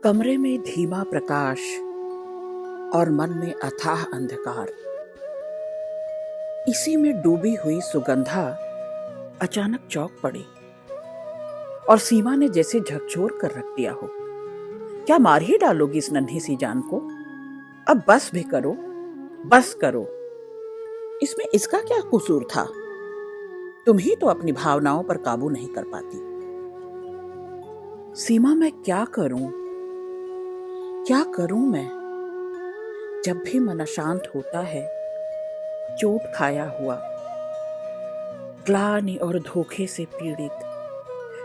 कमरे में धीमा प्रकाश और मन में अथाह अंधकार। इसी में डूबी हुई सुगंधा अचानक चौंक पड़ी और सीमा ने जैसे झकझोर कर रख दिया हो। क्या मार ही डालोगी इस नन्ही सी जान को? अब बस भी करो, बस करो। इसमें इसका क्या कसूर था? तुम ही तो अपनी भावनाओं पर काबू नहीं कर पाती। सीमा, मैं क्या करूं? क्या करूं मैं? जब भी मन अशांत होता है, चोट खाया हुआ, ग्लानि और धोखे से पीड़ित,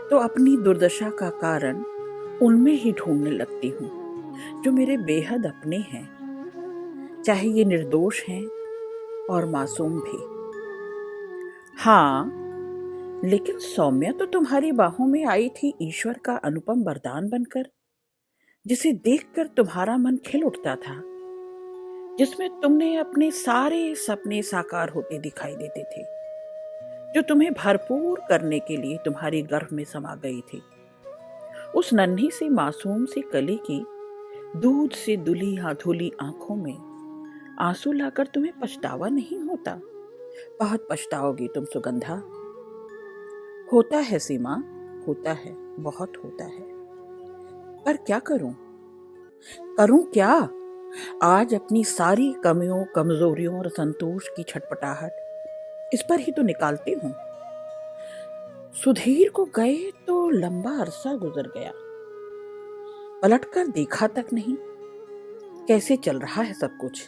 तो अपनी दुर्दशा का कारण उनमें ही ढूंढने लगती हूँ जो मेरे बेहद अपने हैं, चाहे ये निर्दोष हैं और मासूम भी। हाँ, लेकिन सौम्या तो तुम्हारी बाहों में आई थी ईश्वर का अनुपम वरदान बनकर, जिसे देखकर तुम्हारा मन खिल उठता था, जिसमें तुमने अपने सारे सपने साकार होते दिखाई देते थे, जो तुम्हें भरपूर करने के लिए तुम्हारी गर्भ में समा गई थी। उस नन्ही सी मासूम सी कली की दूध से दुली धुली आंखों में आंसू लाकर तुम्हें पछतावा नहीं होता? बहुत पछताओगी तुम सुगंधा। होता है सीमा, होता है, बहुत होता है। पर क्या करूं? करूं क्या? आज अपनी सारी कमियों, कमजोरियों और संतोष की छटपटाहट इस पर ही तो निकालती हूं। सुधीर को गए तो लंबा अरसा गुजर गया, पलटकर देखा तक नहीं। कैसे चल रहा है सब कुछ?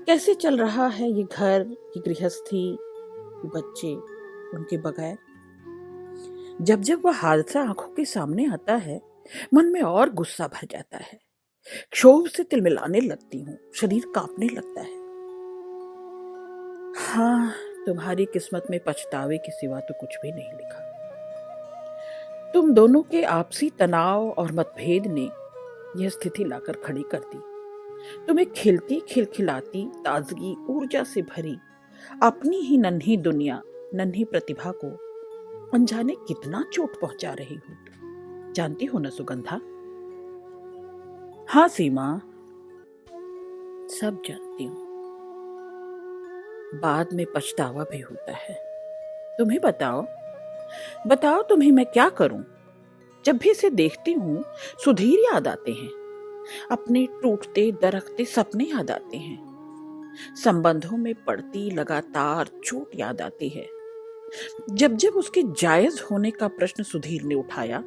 कैसे चल रहा है ये घर, ये गृहस्थी, ये बच्चे, उनके बगैर? जब जब वह हादसा आंखों के सामने आता है, मन में और गुस्सा भर जाता है। क्षोभ से तिलमिलाने लगती हूँ, शरीर कांपने लगता है। हाँ, तुम्हारी किस्मत में पछतावे के सिवा तो कुछ भी नहीं लिखा। तुम दोनों के आपसी तनाव और मतभेद ने यह स्थिति लाकर खड़ी कर दी। तुम्हें खिलती खिलखिलाती, ताजगी, ऊर्जा से भरी अपनी ही नन्ही दुनिया, नन्ही प्रतिभा को अनजाने कितना चोट पहुंचा रही हो। जानती हो ना सुगंधा? हाँ सीमा, सब जानती हूँ। बाद में पछतावा भी होता है। तुम्हें बताओ तुम्हें मैं क्या करूं? जब भी इसे देखती हूँ, सुधीर याद आते हैं, अपने टूटते दरकते सपने याद आते हैं, संबंधों में पड़ती लगातार चोट याद आती है। जब जब उसके जायज होने का प्रश्न सुधीर ने उठाया,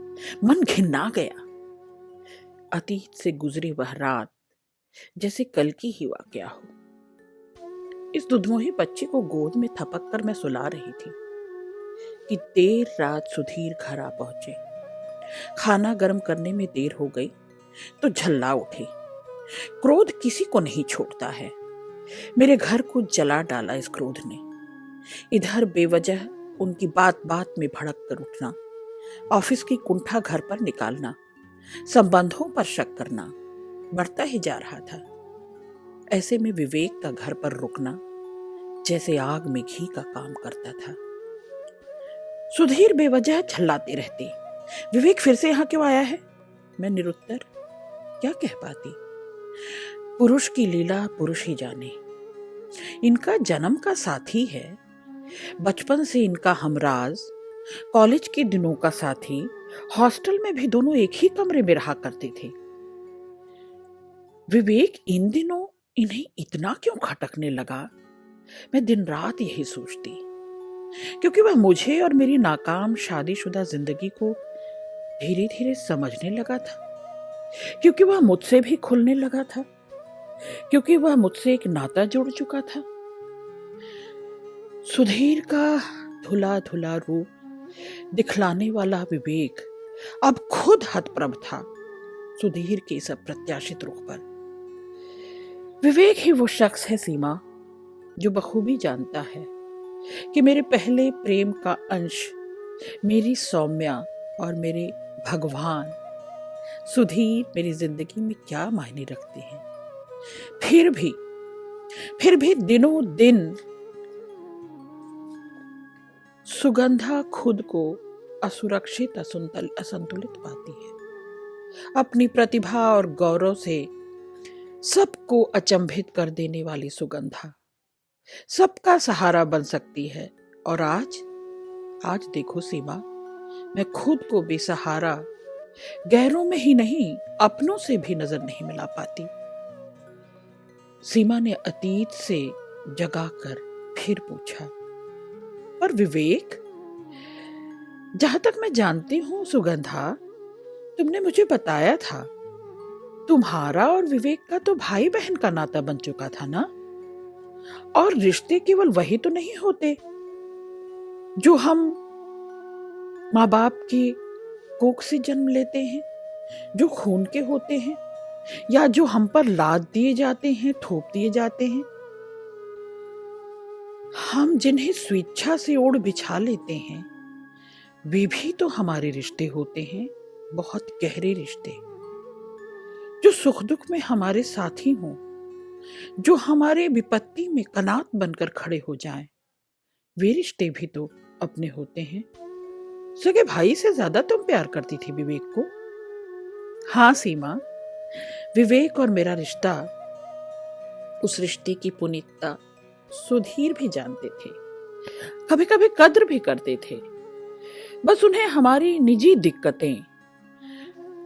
मन घिन्ना गया। अतीत से गुजरी वह रात जैसे कल की ही वाकया हो। इस दुधमुही बच्चे को गोद में थपक कर मैं सुला रही थी कि देर रात सुधीर घर आ पहुंचे। खाना गर्म करने में देर हो गई तो झल्ला उठे। क्रोध किसी को नहीं छोड़ता है। मेरे घर को जला डाला इस क्रोध ने। इधर बेवजह उनकी बात बात में भड़क कर उठना, ऑफिस की कुंठा घर पर निकालना, संबंधों पर शक करना बढ़ता ही जा रहा था। ऐसे में विवेक का घर पर रुकना जैसे आग में घी का काम करता था। सुधीर बेवजह झल्लाते रहते, विवेक फिर से यहां क्यों आया है? मैं निरुत्तर क्या कह पाती। पुरुष की लीला पुरुष ही जाने। इनका जन्म का साथी है, बचपन से इनका हमराज, कॉलेज के दिनों का साथी, हॉस्टल में भी दोनों एक ही कमरे में रहा करते थे। विवेक इन दिनों इन्हें इतना क्यों खटकने लगा? मैं दिन रात यही सोचती, क्योंकि वह मुझे और मेरी नाकाम शादीशुदा जिंदगी को धीरे धीरे समझने लगा था, क्योंकि वह मुझसे भी खुलने लगा था, क्योंकि वह मुझसे एक नाता जोड़ चुका था। सुधीर का धुला धुला रूप दिखलाने वाला विवेक अब खुद हतप्रभ था सुधीर के इस अप्रत्याशित रुख पर। विवेक ही वो शख्स है सीमा, जो बखूबी जानता है कि मेरे पहले प्रेम का अंश, मेरी सौम्या और मेरे भगवान सुधीर मेरी जिंदगी में क्या मायने रखते हैं। फिर भी दिनों दिन सुगंधा खुद को असुरक्षित, असंतुलित पाती है। अपनी प्रतिभा और गौरव से सबको अचंभित कर देने वाली सुगंधा सबका सहारा बन सकती है। और आज देखो सीमा, मैं खुद को बेसहारा, गैरों में ही नहीं अपनों से भी नजर नहीं मिला पाती। सीमा ने अतीत से जगाकर फिर पूछा, पर विवेक? जहां तक मैं जानती हूं सुगंधा, तुमने मुझे बताया था तुम्हारा और विवेक का तो भाई बहन का नाता बन चुका था ना। और रिश्ते केवल वही तो नहीं होते जो हम माँ बाप की कोख से जन्म लेते हैं, जो खून के होते हैं, या जो हम पर लाद दिए जाते हैं, थोप दिए जाते हैं। हम जिन्हें स्वेच्छा से ओढ़ बिछा लेते हैं, वे भी तो हमारे रिश्ते होते हैं, बहुत गहरे रिश्ते, जो सुख दुख में हमारे साथी हों, जो हमारे विपत्ति में कनात बनकर खड़े हो जाएं। वे रिश्ते भी तो अपने होते हैं। सगे भाई से ज्यादा तुम प्यार करती थी विवेक को। हाँ सीमा, विवेक और मेरा रिश्ता, उस रिश्ते की पुनीतता सुधीर भी जानते थे, कभी कभी कद्र भी करते थे। बस उन्हें हमारी निजी दिक्कतें,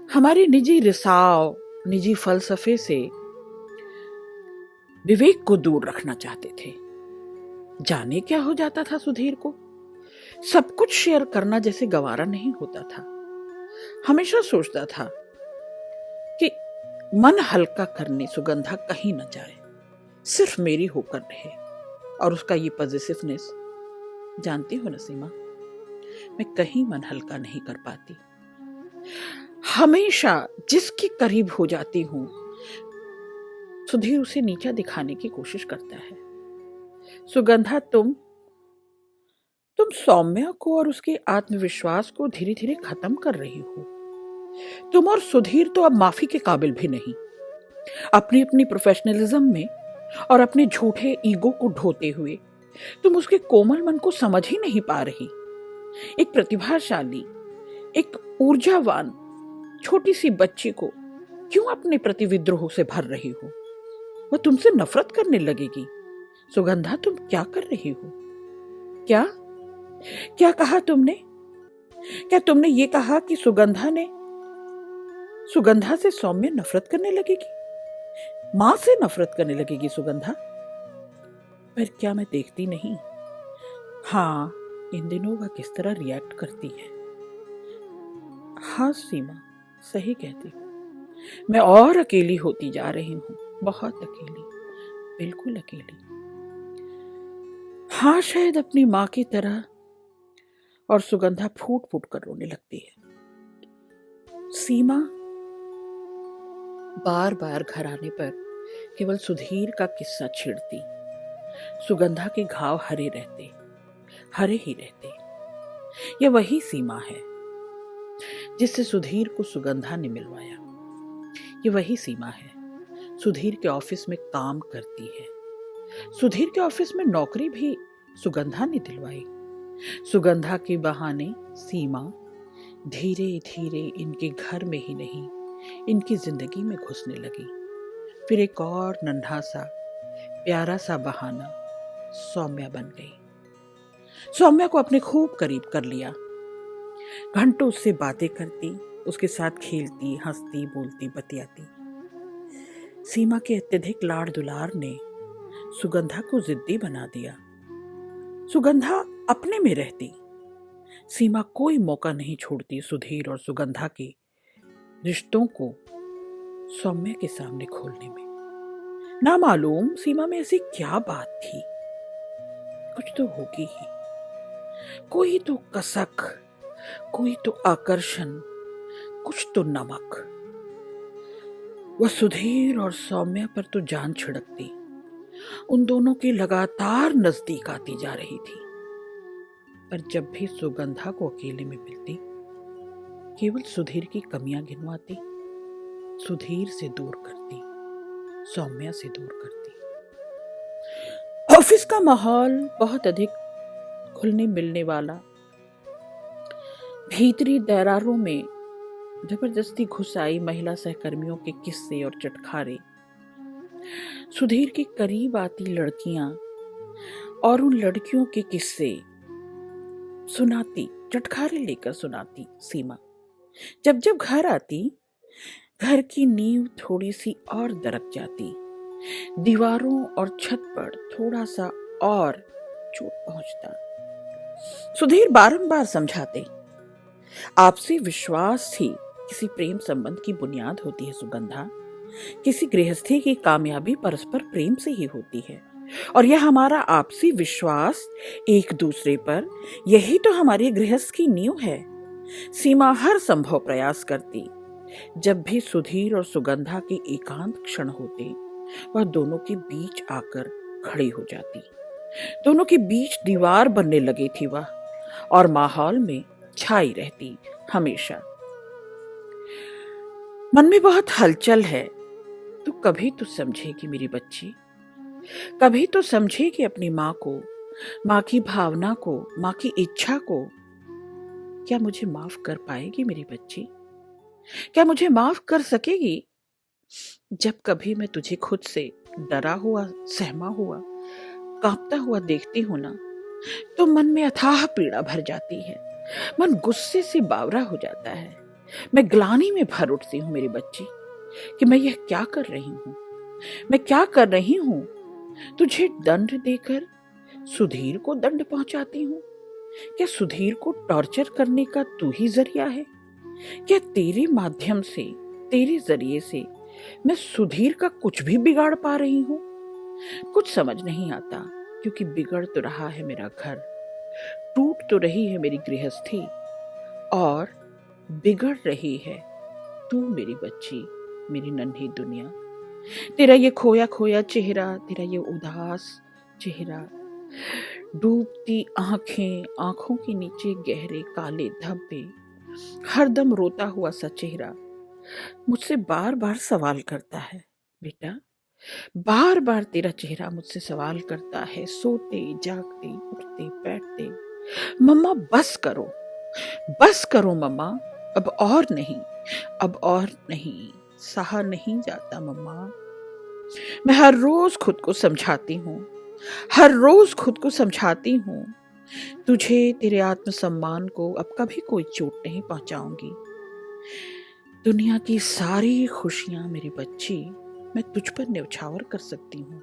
हमारी निजी रिसाव, निजी फलसफे से विवेक को दूर रखना चाहते थे। जाने क्या हो जाता था सुधीर को, सब कुछ शेयर करना जैसे गवारा नहीं होता था। हमेशा सोचता था कि मन हल्का करने सुगंधा कहीं न जाए, सिर्फ मेरी होकर रहे। और उसका ये पॉजिटिवनेस, जानती हो नसीमा, मैं कहीं मन हल्का नहीं कर पाती। हमेशा जिसके करीब हो जाती हूं, सुधीर उसे नीचा दिखाने की कोशिश करता है। सुगंधा, तुम सौम्या को और उसके आत्मविश्वास को धीरे धीरे खत्म कर रही हो। तुम और सुधीर तो अब माफी के काबिल भी नहीं। अपनी अपनी प्रोफेशनलिज्म में और अपने झूठे ईगो को ढोते हुए तुम उसके कोमल मन को समझ ही नहीं पा रही। एक प्रतिभाशाली, एक ऊर्जावान छोटी सी बच्ची को क्यों अपने प्रति विद्रोह से भर रही हो? वह तुमसे नफरत करने लगेगी। सुगंधा, तुम क्या कर रही हो? क्या कहा तुमने? क्या तुमने ये कहा कि सुगंधा से सौम्य नफरत करने लगेगी? मां से नफरत करने लगेगी सुगंधा? पर क्या मैं देखती नहीं? हाँ, इन दिनों वह किस तरह रिएक्ट करती है। हाँ सीमा, सही कहती हूँ। मैं और अकेली होती जा रही हूँ, बहुत अकेली, बिल्कुल अकेली। हाँ, शायद अपनी माँ की तरह। और सुगंधा फूट फूट कर रोने लगती है। सीमा बार बार घर आने पर केवल सुधीर का किस्सा छेड़ती। सुगंधा के घाव हरे ही रहते। यह वही सीमा है जिससे सुधीर को सुगंधा ने मिलवाया। ये वही सीमा है, सुधीर के ऑफिस में काम करती है। सुधीर के ऑफिस में नौकरी भी सुगंधा ने दिलवाई। सुगंधा के बहाने सीमा धीरे धीरे इनके घर में ही नहीं, इनकी जिंदगी में घुसने लगी। फिर एक और नन्हा सा प्यारा सा बहाना सौम्या बन गई। सौम्या को अपने खूब करीब कर लिया। घंटों उससे बातें करती, उसके साथ खेलती, हंसती, बोलती, बतियाती। सीमा के अत्यधिक लाड़ दुलार ने सुगंधा को जिद्दी बना दिया। सुगंधा अपने में रहती। सीमा कोई मौका नहीं छोड़ती सुधीर और सुगंधा के रिश्तों को सौम्या के सामने खोलने में। ना मालूम सीमा में ऐसी क्या बात थी, कुछ तो होगी ही। कोई तो कसक, कोई तो आकर्षण, कुछ तो नमक। वह सुधीर और सौम्या पर तो जान छिड़कती, उन दोनों की लगातार नजदीक आती जा रही थी। पर जब भी सुगंधा को अकेले में मिलती, केवल सुधीर की कमियां गिनवाती, सुधीर से दूर करती, सौम्या से दूर करती। ऑफिस का माहौल बहुत अधिक घुलने मिलने वाला, भीतरी दरारों में जबरदस्ती घुस आई महिला सहकर्मियों के किस्से और चटखारे, सुधीर के करीब आती लड़कियां और उन लड़कियों के किस्से सुनाती, चटखारे लेकर सुनाती सीमा। जब जब घर आती, घर की नींव थोड़ी सी और दरक जाती, दीवारों और छत पर थोड़ा सा और चोट पहुंचता। सुधीर बारंबार समझाते, आपसी विश्वास ही किसी प्रेम संबंध की बुनियाद होती है सुगंधा। किसी गृहस्थी की कामयाबी परस्पर प्रेम से ही होती है, और यह हमारा आपसी विश्वास एक दूसरे पर, यही तो हमारी गृहस्थ की नींव है। सीमा हर संभव प्रयास करती। जब भी सुधीर और सुगंधा के एकांत क्षण होते, वह दोनों के बीच आकर खड़ी हो जाती। दोनों के बीच दीवार बनने लगी थी वह, और माहौल में छाई रहती हमेशा। मन में बहुत हलचल है, तू कभी तो समझेगी मेरी बच्ची, कभी तो समझेगी अपनी माँ को, माँ की भावना को, माँ की इच्छा को। क्या मुझे माफ कर पाएगी मेरी बच्ची? क्या मुझे माफ कर सकेगी? जब कभी मैं तुझे खुद से डरा हुआ, सहमा हुआ, कांपता हुआ देखती हूं ना, तो मन में अथाह पीड़ा भर जाती है। मन गुस्से से बावरा हो जाता है। मैं ग्लानि में भर उठती हूँ मेरी बच्ची, कि मैं यह क्या कर रही हूँ, मैं क्या कर रही हूँ। तुझे दंड देकर सुधीर को दंड पहुंचाती हूँ। क्या सुधीर को टॉर्चर करने का तू ही जरिया है? क्या तेरे माध्यम से, तेरे जरिए से मैं सुधीर का कुछ भी बिगाड़ पा रही हूँ? कुछ समझ नहीं आता, क्योंकि बिगड़ तो रहा है मेरा घर, टूट तो रही है मेरी गृहस्थी, और बिगड़ रही है तू मेरी बच्ची, मेरी नन्ही दुनिया। तेरा ये खोया खोया चेहरा, तेरा ये उदास चेहरा, डूबती आंखें, आंखों के नीचे गहरे काले धब्बे, हरदम रोता हुआ सा चेहरा मुझसे बार बार सवाल करता है। बेटा, बार बार तेरा चेहरा मुझसे सवाल करता है, सोते जागते, उठते बैठते, मम्मा बस करो मम्मा, अब और नहीं, अब और नहीं, सहा नहीं जाता मम्मा। मैं हर रोज खुद को समझाती हूँ, हर रोज खुद को समझाती हूँ, तुझे, तेरे आत्मसम्मान को अब कभी कोई चोट नहीं पहुंचाऊंगी। दुनिया की सारी खुशियां मेरी बच्ची मैं तुझ पर न्यौछावर कर सकती हूँ।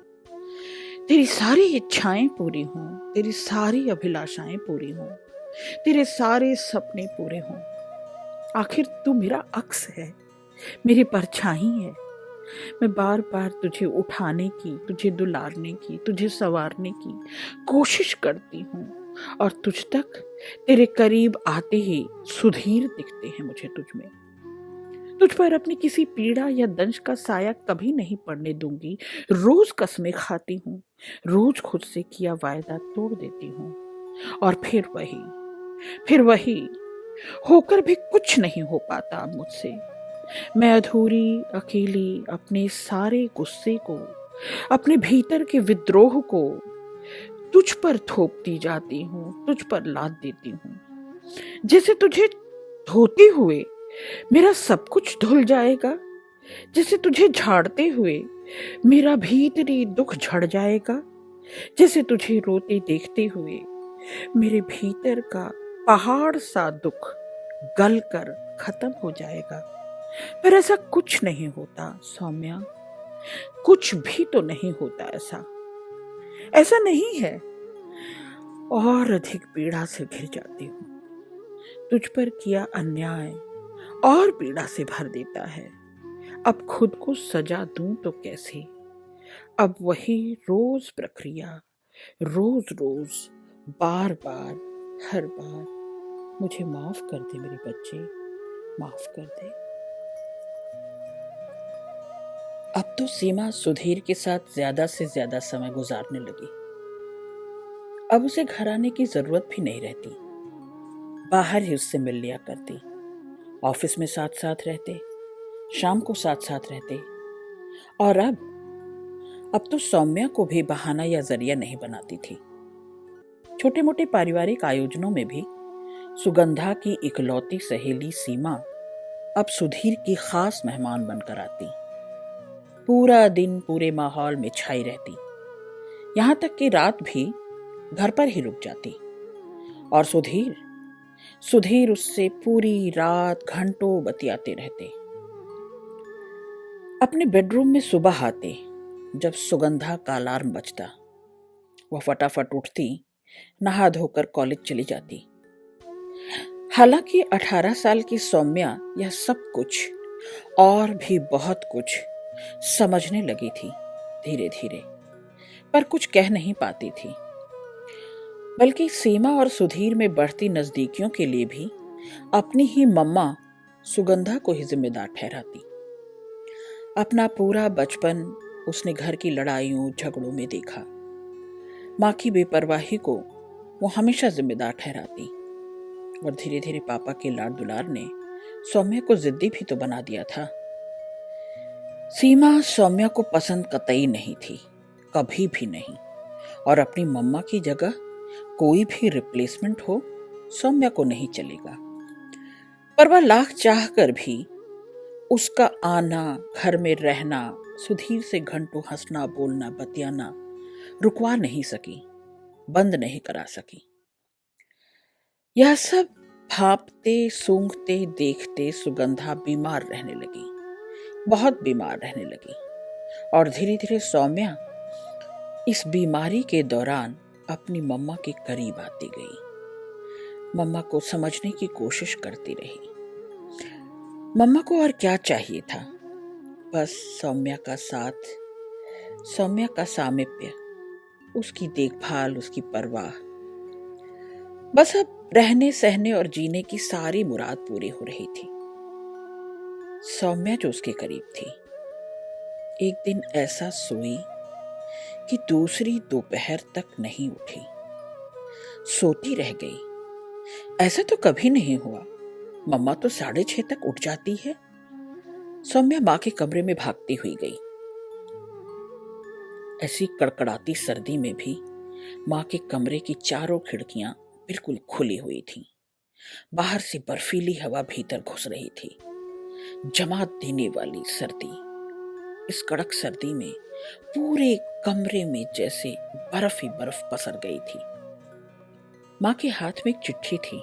तेरी सारी इच्छाएं पूरी हों, तेरी सारी अभिलाषाएं पूरी हों, तेरे सारे सपने पूरे हों। आखिर तू मेरा अक्स है, मेरी परछाई है। मैं बार बार तुझे उठाने की, तुझे दुलारने की, तुझे संवारने की कोशिश करती हूँ, और तुझ तक, तेरे करीब आते ही सुधीर दिखते हैं मुझे तुझ में। तुझ पर अपनी किसी पीड़ा या दंश का साया कभी नहीं पड़ने दूंगी। रोज कसमें खाती हूँ, रोज खुद से किया वायदा तोड़ देती हूँ, और फिर वही होकर भी कुछ नहीं हो पाता अब मुझसे। मैं अधूरी, अकेली अपने सारे गुस्से को, अपने भीतर के विद्रोह को तुझ पर थोपती जाती हूँ, तुझ पर लाद देती हूँ। जैसे तुझे धोते हुए मेरा सब कुछ धुल जाएगा, जैसे तुझे झाड़ते हुए मेरा भीतरी दुख झड़ जाएगा, जैसे तुझे रोते देखते हुए मेरे भीतर का पहाड़ सा दुख गल कर खत्म हो जाएगा। पर ऐसा कुछ नहीं होता सौम्या, कुछ भी तो नहीं होता। ऐसा नहीं है। और अधिक पीड़ा से घिर जाती हूँ। तुझ पर किया अन्याय और पीड़ा से भर देता है। अब खुद को सजा दूं तो कैसे? अब वही रोज प्रक्रिया, रोज रोज, बार बार, हर बार। मुझे माफ कर दे मेरे बच्चे, माफ कर दे। अब तो सीमा सुधीर के साथ ज्यादा से ज्यादा समय गुजारने लगी। अब उसे घर आने की जरूरत भी नहीं रहती। बाहर ही उससे मिल लिया करती। ऑफिस में साथ साथ रहते, शाम को साथ साथ रहते। और अब तो सौम्या को भी बहाना या जरिया नहीं बनाती थी। छोटे मोटे पारिवारिक आयोजनों में भी सुगंधा की इकलौती सहेली सीमा अब सुधीर की खास मेहमान बनकर आती। पूरा दिन पूरे माहौल में छाई रहती, यहां तक कि रात भी घर पर ही रुक जाती। और सुधीर सुधीर उससे पूरी रात घंटों बतियाते रहते। अपने बेडरूम में सुबह आते, जब सुगंधा का अलार्म बजता, वह फटाफट उठती, नहा धोकर कॉलेज चली जाती। हालांकि 18 साल की सौम्या यह सब कुछ और भी बहुत कुछ समझने लगी थी धीरे धीरे, पर कुछ कह नहीं पाती थी। बल्कि सीमा और सुधीर में बढ़ती नजदीकियों के लिए भी अपनी ही मम्मा सुगंधा को ही जिम्मेदार ठहराती। अपना पूरा बचपन उसने घर की लड़ाइयों झगड़ों में देखा। माँ की बेपरवाही को वो हमेशा जिम्मेदार ठहराती। और धीरे धीरे पापा के लाड दुलार ने सौम्या को जिद्दी भी तो बना दिया था। सीमा सौम्या को पसंद कतई नहीं थी, कभी भी नहीं। और अपनी मम्मा की जगह कोई भी रिप्लेसमेंट हो, सौम्या को नहीं चलेगा। पर वह लाख चाह कर भी उसका आना, घर में रहना, सुधीर से घंटों हंसना बोलना बतियाना रुकवा नहीं सकी, बंद नहीं करा सकी। यह सब भांपते सूंघते देखते सुगंधा बीमार रहने लगी, बहुत बीमार रहने लगी। और धीरे धीरे सौम्या इस बीमारी के दौरान अपनी मम्मा के करीब आती गई। मम्मा को समझने की कोशिश करती रही। मम्मा को और क्या चाहिए था? बस सौम्या का साथ, सौम्या का सामीप्य, उसकी देखभाल, उसकी परवाह। बस अब रहने सहने और जीने की सारी मुराद पूरी हो रही थी। सौम्या जो उसके करीब थी, एक दिन ऐसा सोई कि दूसरी दोपहर तक नहीं उठी, सोती रह गई। ऐसा तो कभी नहीं हुआ, मम्मा तो 6:30 तक उठ जाती है। सौम्या माँ के कमरे में भागती हुई गई। ऐसी कड़कड़ाती सर्दी में भी माँ के कमरे की चारों खिड़कियां बिल्कुल खुली हुई थीं। बाहर से बर्फीली हवा भीतर घुस रही थी, जमात देने वाली सर्दी। इस कड़क सर्दी में पूरे कमरे में जैसे बर्फ ही बर्फ पसर गई थी। माँ के हाथ में एक चिट्ठी थी।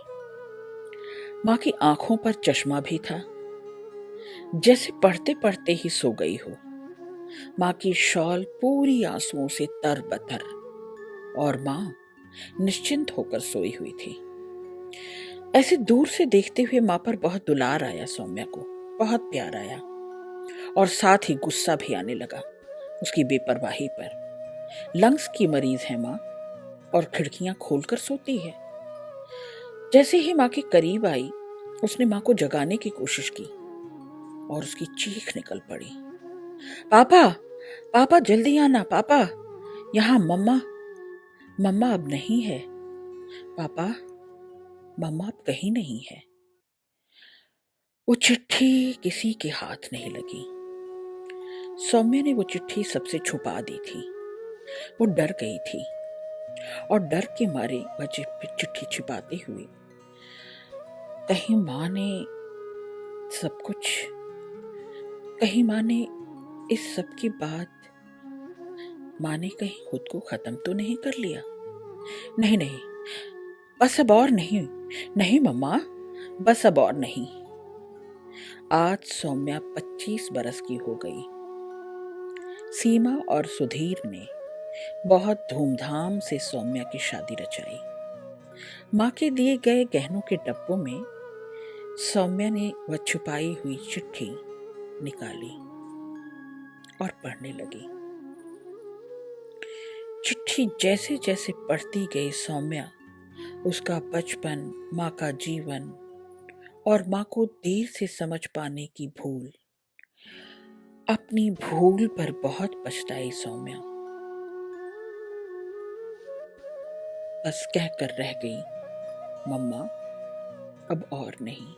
माँ की आंखों पर चश्मा भी था, जैसे पढ़ते पढ़ते ही सो गई हो। माँ की शॉल पूरी आंसुओं से तरबतर, और माँ निश्चिंत होकर सोई हुई थी। ऐसे दूर से देखते हुए माँ पर बहुत दुलार आया सौम्या को, बहुत प्यार आया। और साथ ही गुस्सा भी आने लगा उसकी बेपरवाही पर। लंग्स की मरीज है माँ, और खिड़कियां खोलकर सोती है। जैसे ही माँ के करीब आई, उसने माँ को जगाने की कोशिश की और उसकी चीख निकल पड़ी, पापा, पापा जल्दी आना, पापा, यहाँ मम्मा, मम्मा अब नहीं है, पापा, मम्मा अब कहीं नहीं है। वो चिट्ठी किसी के हाथ नहीं लगी। सौम्या ने वो चिट्ठी सबसे छुपा दी थी। वो डर गई थी, और डर के मारे वह चिट्ठी छिपाते हुए, कहीं माँ ने सब कुछ, कहीं माँ ने इस सब के बाद माँ ने कहीं खुद को खत्म तो नहीं कर लिया? नहीं नहीं, बस अब और नहीं, नहीं मम्मा, बस अब और नहीं। आज सौम्या 25 बरस की हो गई। सीमा और सुधीर ने बहुत धूमधाम से सौम्या की शादी रचाई। माँ के दिए गए गहनों के डब्बों में सौम्या ने वह छुपाई हुई चिट्ठी निकाली और पढ़ने लगी। चिट्ठी जैसे जैसे पढ़ती गई सौम्या उसका बचपन, माँ का जीवन और माँ को देर से समझ पाने की भूल, अपनी भूल पर बहुत पछताई सौम्या। बस कहकर रह गई, मम्मा अब और नहीं,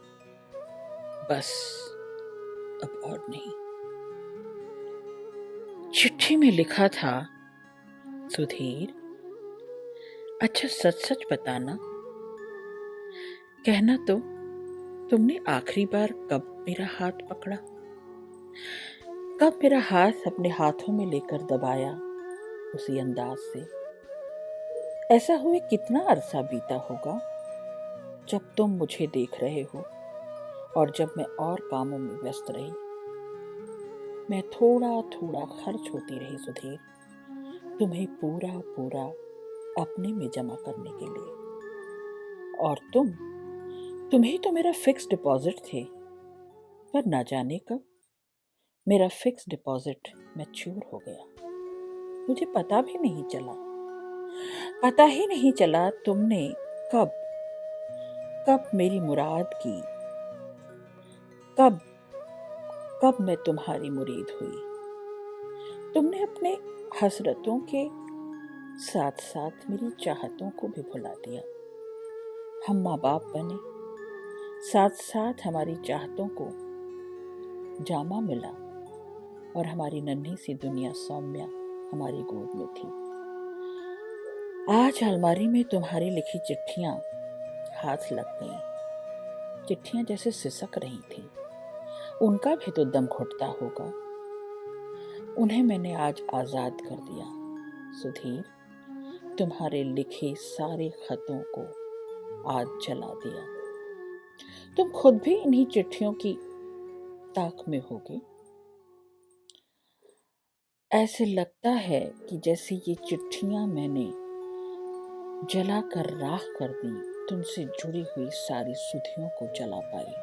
बस अब और नहीं। चिट्ठी में लिखा था, सुधीर, अच्छा सच सच बताना, कहना तो तुमने आखिरी बार कब मेरा हाथ पकड़ा? कब मेरा हाथ अपने हाथों में लेकर दबाया उसी अंदाज से? ऐसा हुए कितना अरसा बीता होगा जब तुम मुझे देख रहे हो और जब मैं और कामों में व्यस्त रही। मैं थोड़ा थोड़ा खर्च होती रही सुधीर, तुम्हें पूरा पूरा अपने में जमा करने के लिए। और तुम्ही तो मेरा फिक्स डिपॉजिट थे, पर ना जाने कब मेरा फिक्स डिपॉजिट मैच्योर हो गया। मुझे पता भी नहीं चला, पता ही नहीं चला तुमने कब कब मेरी मुराद की, कब कब मैं तुम्हारी मुरीद हुई। तुमने अपने हसरतों के साथ साथ मेरी चाहतों को भी भुला दिया। हम माँ बाप बने, साथ साथ हमारी चाहतों को जामा मिला और हमारी नन्ही सी दुनिया सौम्या हमारी गोद में थी। आज अलमारी में तुम्हारी लिखी चिट्ठियां हाथ लग गईं। चिट्ठियां जैसे सिसक रही थीं। उनका भी तो दम घुटता होगा। उन्हें मैंने आज आजाद कर दिया सुधीर। तुम्हारे लिखे सारे खतों को आज जला दिया। तुम खुद भी इन्हीं चिट्ठियों की ताक में होगे। ऐसे लगता है कि जैसे ये चिट्ठियां मैंने जलाकर राख कर दी, तुमसे जुड़ी हुई सारी सुधियों को जला पाई।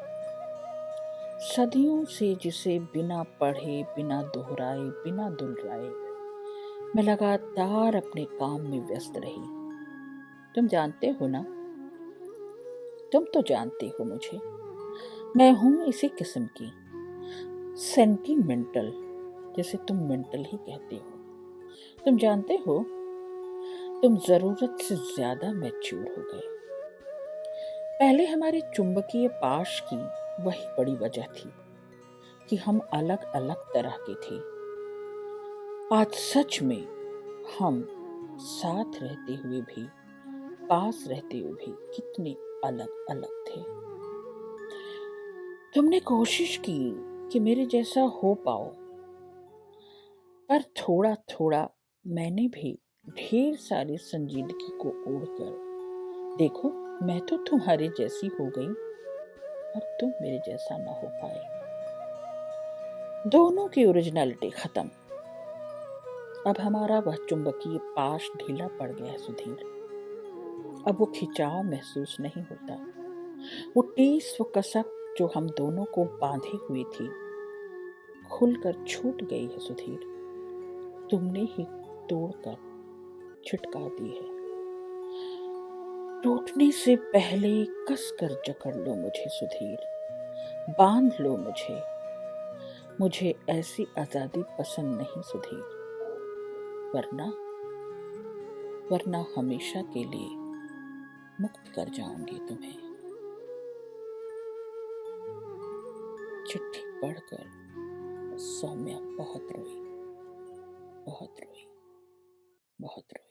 सदियों से जिसे बिना पढ़े, बिना दोहराए, बिना दुलराए मैं लगातार अपने काम में व्यस्त रही। तुम जानते हो ना, तुम तो जानते हो मुझे। मैं हूं इसी किस्म की, सेंटीमेंटल, जिसे तुम मेंटल ही कहते हो। तुम जानते हो, तुम जरूरत से ज्यादा मैच्योर हो गए। पहले हमारे चुंबकीय पाश की वही बड़ी वजह थी कि हम अलग अलग तरह के थे। आज सच में हम साथ रहते हुए भी, पास रहते हुए भी कितने अलग अलग थे। तुमने कोशिश की कि मेरे जैसा हो पाओ, पर थोड़ा थोड़ा मैंने भी ढेर सारी संजीदगी को ओढ़कर, देखो मैं तो तुम्हारे जैसी हो गई और तुम मेरे जैसा ना हो पाए। दोनों की ओरिजिनलिटी खत्म। अब हमारा वह चुंबकीय पाश ढीला पड़ गया है सुधीर। अब वो खिंचाव महसूस नहीं होता। वो टीस, वो कसक जो हम दोनों को बांधे हुए थी, खुलकर छूट गई है सुधीर। तुमने ही तोड़कर छिटका दी है। टूटने से पहले कसकर जकड़ लो मुझे सुधीर, बांध लो मुझे। मुझे ऐसी आजादी पसंद नहीं सुधीर, वरना हमेशा के लिए मुक्त कर जाऊंगी तुम्हें। चिट्ठी पढ़कर सौम्या बहुत रोई, बहुत रोई, बहुत रोई।